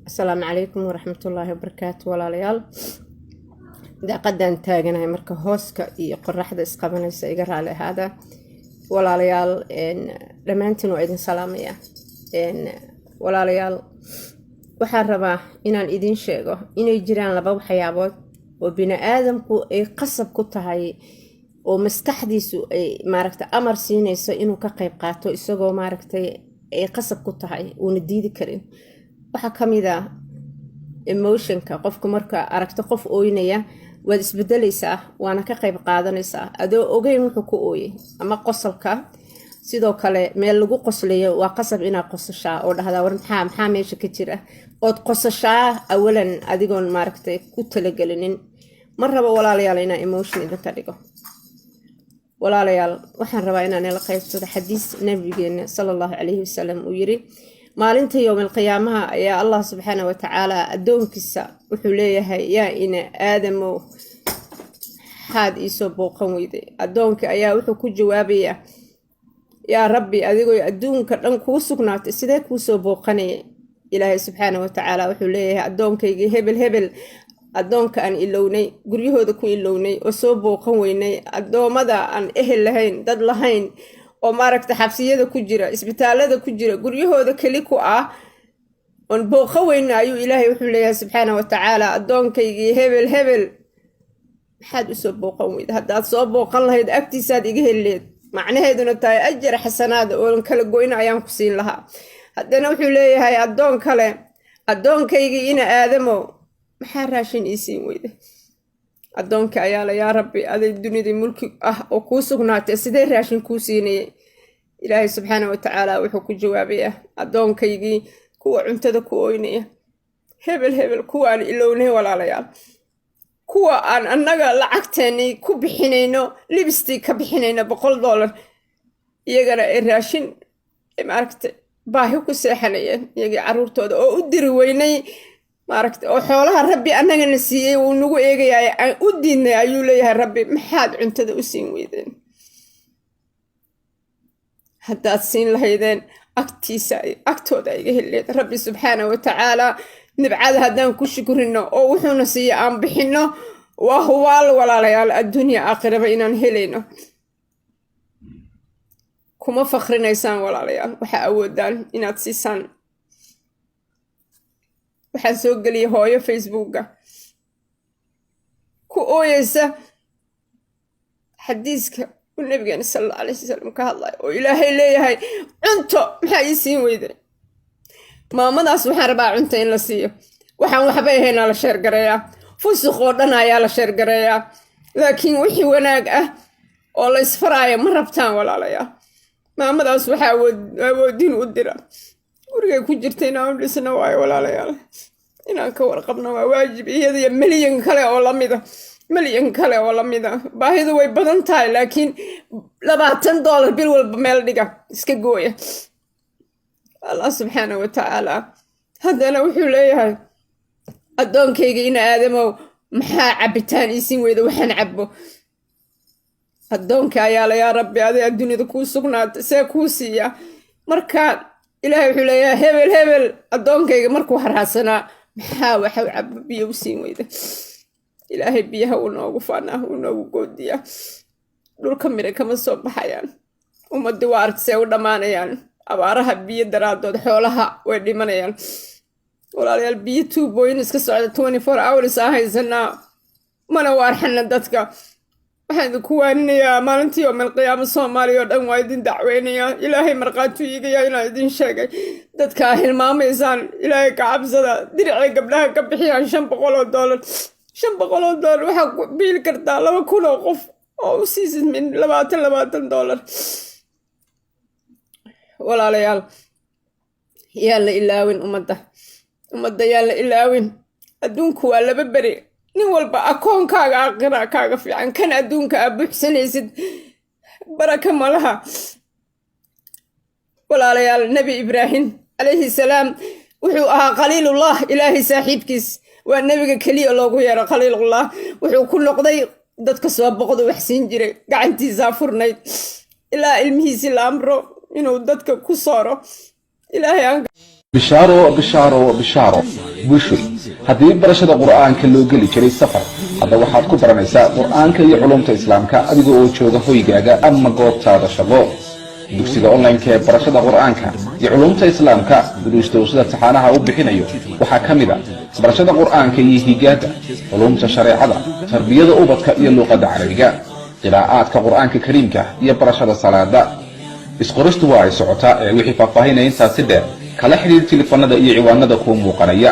السلام عليكم ورحمة الله وبركاته walaalyaal daaqadan taaganahay marka hooska iyo qoraxda isqabanaysa iga raali ahaada walaalayaal dhammaantiin waa idin salaamaya walaalayaal waxaan rabaa inaan idin sheego inay jiraan laba waxyaabood oo bini aadamku ay qasab ku tahay oo maskaxdiisu ay maaragtay amar siinayso inuu ka qayb qaato isagoo maaragtay ay qasab ku tahay uuna diidi karin waxa kamid ah emotionka qofka marka aragto qof ooynaya waad isbedelaysaa waana ka qayb qaadanaysaa adoo ogeyn wuxuu ku ooyay ama qosolka sidoo kale meel lagu qoslayo waa qasab inaad qosashaa oo dhahdaa war maxaa meesha ka jira ood qosashaa awalan adigoon maaragtay ku talagelinin ma rabo walaalayaal inaan emotion idinka dhigo walaalayaal waxaan rabaa inaan la qaybsado xadiis nabigeena sallallahu alayhi wasallam uu yiri maalinta yawmal qiyaamaha ayaa Allah subhanahu wa ta'ala adoonkiisa wuxuu leeyahay yaa ina aadamo had isoo booqan weyday adoonka ayaa wuxuu ku jawaabayaa yaa rabbi adigoo adduunka dhan kuu sugnaatay sidee kuu soo booqanay ilaahay subhanahu wa ta'ala wuxuu leeyahay adoonkayga hebel adoonka aan ilownay guryahooda ku ilownay oo soo booqan weynay adoomada aan ehel lahayn dad lahayn oo maaragta xabsiyada ku jira isbitaalada ku jira guryahooda kali ku ah on booqa weyn ayuu ilaahay wuxuu leeyahay subhanahu wa ta'ala adoonkaygi hebel maxaad u soo booqan weyd haddaad soo booqan lahayd agtiisaad iga heleed macnaheeduna tahay ajar xasanaad oo kala goyn ayaan ku siin lahaa haddana wuxuu leeyahay adoon kale adoonkaygi ina aadamo maxaa raashin ii siin weyday adoonka ayaa la yaa rabbi aday dunida mulki ah oo kuu sugnaatay sidee raashin kuu siinayay ilaahay subhanahu wa ta'ala wuxuu ku jawaabayaa adoonkaygii kuwa cuntada ku ooynaya hebel kuwa aan ilownay walaalayaal kuwa aan annaga lacagteeni ku bixinayno lipstick ka bixinayno $100 iyagana ay raashin maaragtay baahi ku seexanayeen iyagii caruurtooda oo u diri weynay maaragtay oo xoolaha rabbi annagana siiyay uu nagu eegayay aan u diinay ayuu leeyahay rabbi maxaad cuntada u siin weydeen haddaad siin lahaydeen agtooda iga heleed rabbi subhanahu wa ta'ala nibcada haddaan ku shukrino oo wuxuuna siiya aan bixino waa huwaal walaalayaal adduunya aakhiraba inaan helayno kuma fakrinaysaan walaalayaal waxaa awoodaan inaad siisaan waxaan soo geliyay hooyo facebooka ku ooyeysa xadiiska uu nabigeena sallallahu alayhi wasallam ka hadlay oo ilaahay leeyahay cunto maxaa ii siin weyday maamadaas waxaan rabaa cunto in la siiyo waxaan waxba ahayn la sheer gareeyaa fusuq oo dhan ayaa la sheer gareeyaa laakiin wixii wanaag ah oo la isfaraayo ma rabtaan walaalayaal maamadaas waxaa awoodin u dira gurigay ku jirtay inaan u dhisno waayo walaalayaal inaan ka warqabno waa waajib iyada iyo milyan kale oo lamida baahidu way badan tahay laakiin $20 bil walba meel dhiga iska gooya Allah subhanahu wa ta'ala haddana wuxuu leeyahay adoonkayga ina aadamo maxaa cabitaan ii siin weyda waxaan cabbo adoonka ayaa la yaa rabbi aday adduunyada kuu sugnaatay see kuu siiya marka ilaahay wuxuu leeyahay hebel adoonkayga markuu haraasanaa maxaa waxa cabbo biyo u siin weyda ilaahay biyaha uu noogu faanaa uu noogu goodiyaa dhulka mire kama soo baxayaan ummadii waa argsee u dhammaanayaan abaaraha biyo daraadood xoolaha way dhimanayaan walaalayaal biyo tuubooyin iska socda 24 hours haysanaa mana waarxana dadka waxaan idinku waaninayaa maalintii yawmal qiyaama Soomaaliya oo dhan waa idin dacweynayaa ilaahay marqaatu iigayaa inaan idin sheegay dadka hilmaamaysaan ilaahay ka cabsada diricay gabdhaha ka bixiyaan $500 waxaa ku biil kartaa 2,000 oo qof oo u siisid min $20 walaalayaal yaa la ilaawin ummadda yaa la ilaawin adduunku waa laba beri nin walba akoonkaaga aakhira kaaga fiican kan adduunka aad buuxsanaysid baraka malaha walaalayaal nabi ibraahim alayhi salaam wuxuu ahaa khaliilullah ilaahay saaxiibkiis waa nabiga kaliya loogu yeero khaliilullah wuxuu ku noqday dadka soo boqdo wax siin jiray gacantiisa furnayd ilaa ilmihiisi la amro inuu dadka ku sooro ilaahay bishaaro bushoy haddii barashada qur'aanka loo geli jiray safar hadda waxaad ku baranaysaa qur'aanka iyo culumta islaamka adiga oo jooga hoygaaga ama goobtaada shaqo dugsiga online-ka ee barashada qur'aanka iyo culumta islaamka duruusta uu sida taxaanaha u bixinayo waxaa ka mid ah barashada qur'aanka iyo higaada culumta shareecada tarbiyada ubadka iyo luqadda carabiga qiraa'aadka qur'aanka kariimka iyo barashada salaada isqoristu waa ay socotaa ee wixii faahfaahinaya intaasi dheer kala xiriir telefoonada iyo ciwaanada ku muuqanaya